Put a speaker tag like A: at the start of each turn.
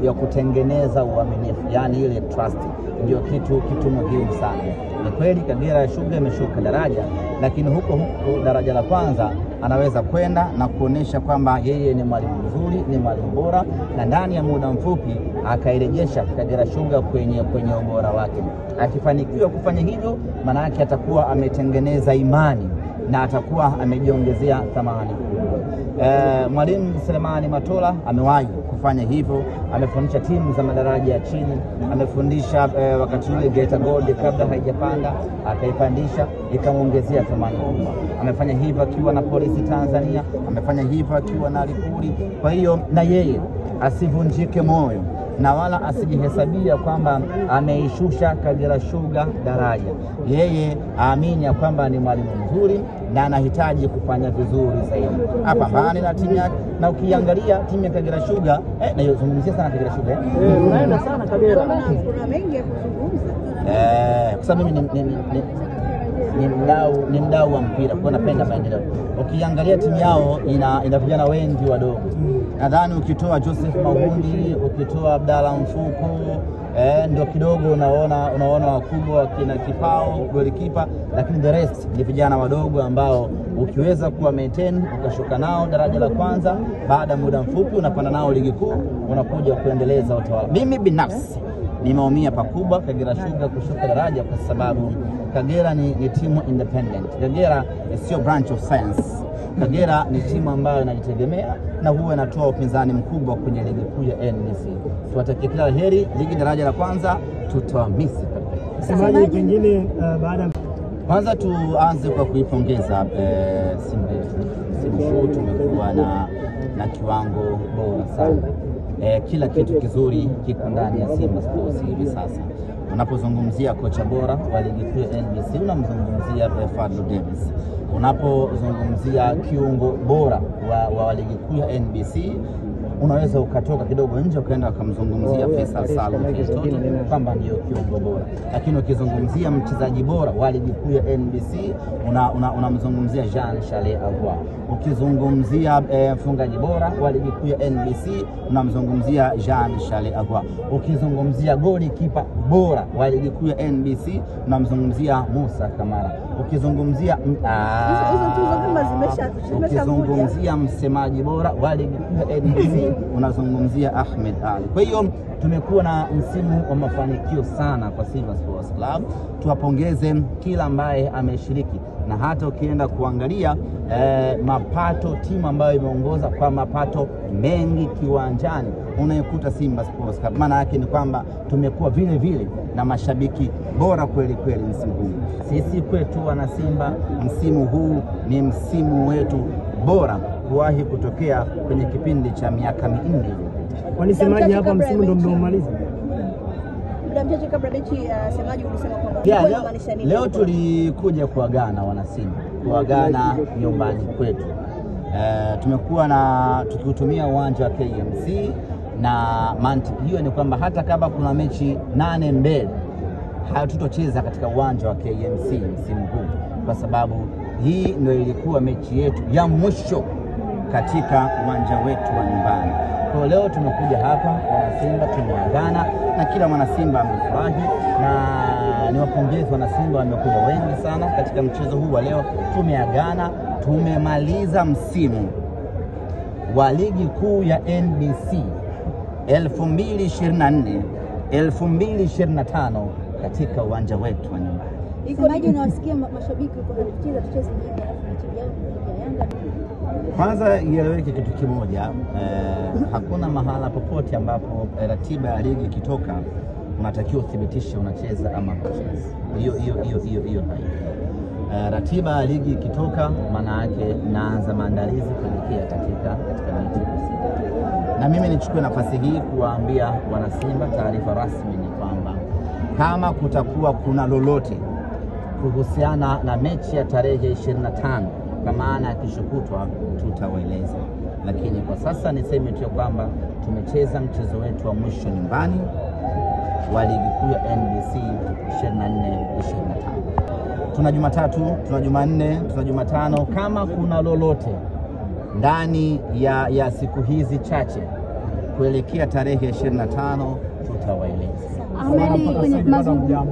A: ya kutengeneza uaminifu, yani ile trust, ndio kitu muhimu sana. Ni kweli Kagera Sugar imeshuka daraja, lakini huko daraja la kwanza anaweza kwenda na kuonesha kwamba yeye ni mwalimu mzuri, ni mwalimu bora, na ndani ya muda mfupi akairejesha Kagera Sugar kwenye ubora wake. Akifanikiwa kufanya hivyo, maana yake atakuwa ametengeneza imani na atakuwa amejiongezea thamani kubwa. Mwalimu Selemani Matola amewahi kufanya hivyo, amefundisha timu za madaraja ya chini, amefundisha wakati ule Geita Gold kabla haijapanda, akaipandisha ikamuongezea thamani kubwa. Amefanya hivyo akiwa na Polisi Tanzania, amefanya hivyo akiwa na Lipuli. Kwa hiyo na yeye asivunjike moyo na wala asijihesabia kwamba ameishusha Kagera Sugar daraja. Yeye aamini ya kwamba ni mwalimu mzuri na anahitaji kufanya vizuri zaidi. Apambane na timu yake, na ukiangalia timu ya Kagera Sugar na yozungumzia sana Kagera Sugar.
B: Naenda sana Kagera.
C: Kuna mengi ya kuzungumza.
A: Kwa sababu mimi ni mdau wa mpira, kwa napenda maendeleo. Ukiangalia timu yao ina vijana wengi wadogo. Nadhani ukitoa Joseph Mahundi, ukitoa Abdalla Mfuko, ndio kidogo unaona wakubwa kina Kipao, golikipa, lakini the rest ni vijana wadogo ambao ukiweza kuwa maintain ukashuka nao daraja la kwanza, baada muda mfupi unapanda nao ligi kuu, unakuja kuendeleza utawala. Mimi binafsi nimeumia pakubwa Kagera Sugar kushuka daraja, kwa sababu Kagera ni timu independent. Kagera sio branch of science. Kagera ni timu ambayo inajitegemea na huwa inatoa upinzani mkubwa kwenye ligi kuu ya NBC. Tuwatakie kila heri ligi daraja la kwanza, tutawamisi kabisa.
B: Semaji pengine baada
A: kwanza tuanze kwa kuipongeza Simba. Simba tumekuwa na kiwango bora sana. Kila kitu kizuri kiko ndani ya Simba Sports hivi sasa. Unapozungumzia kocha bora wa ligi kuu ya NBC unamzungumzia Fadlu Davis. Unapozungumzia kiungo bora wa ligi kuu ya NBC unaweza ukatoka kidogo nje ukaenda ukamzungumzia Faisal Salum kwamba ndio kiungo bora. Lakini ukizungumzia mchezaji bora wa ligi kuu ya NBC unamzungumzia Jean Charles Ahoua. Ukizungumzia mfungaji bora wa ligi kuu ya NBC unamzungumzia Jean Charles Ahoua. Ukizungumzia golikipa bora wa ligi kuu ya NBC unamzungumzia Musa Kamara. Ukizungumzia msemaji bora wa ligi kuu ya NBC unazungumzia Ahmed Ali. Kwa hiyo tumekuwa na msimu wa mafanikio sana kwa Simba Sports Club. Tuwapongeze kila ambaye ameshiriki, na hata ukienda kuangalia mapato, timu ambayo imeongoza kwa mapato mengi kiwanjani unaikuta Simba Sports Club. Maana yake ni kwamba tumekuwa vile na mashabiki bora kweli msimu huu. Sisi kwetu wana Simba, msimu huu ni msimu wetu bora kuwahi kutokea kwenye kipindi cha miaka 4 iliyopita.
B: Kwani Semaji hapa msimu ndio mnaomaliza?
C: Muda mchache kabla mechi Semaji ulisema kwamba
A: leo tulikuja kuagana wana Simba, kuagana nyumbani kwetu. Tumekuwa tukitumia uwanja wa KMC, na mantiki hiyo ni kwamba hata kama kuna mechi 8 mbele hatutocheza katika uwanja wa KMC msimu huu, kwa sababu hii ndio ilikuwa mechi yetu ya mwisho katika uwanja wetu wa nyumbani. Kwa leo tumekuja hapa wana Simba, tumeagana na kila mwana Simba amefurahi, na niwapongeze wana Simba, wamekuja wengi sana katika mchezo huu wa leo. Tumeagana, tumemaliza msimu wa ligi kuu ya NBC 2024-2025 katika uwanja wetu wa nyumbani.
C: Semaji, unawasikia mashabiki wanatucheza tucheze nyingi alafu mechi yao ya Yanga?
A: Kwanza ieleweke kitu kimoja, hakuna mahala popote ambapo ratiba ya ligi ikitoka unatakiwa uthibitishe unacheza ama huchezi. Hiyo ratiba ya ligi ikitoka, maana yake naanza maandalizi kuelekea katika mechi husika. Na mimi nichukue nafasi hii kuwaambia wana Simba, taarifa rasmi ni kwamba kama kutakuwa kuna lolote kuhusiana na mechi ya tarehe 25 kwa maana ya kesho kutwa, tutawaeleza. Lakini kwa sasa niseme tu kwamba tumecheza mchezo wetu wa mwisho nyumbani wa ligi kuu ya NBC 24-25. Tuna Jumatatu, tuna Jumanne, tuna Jumatano. Kama kuna lolote ndani ya siku hizi chache kuelekea tarehe 25 tutawaeleza.
C: Ahmed, kwenye mazungumzo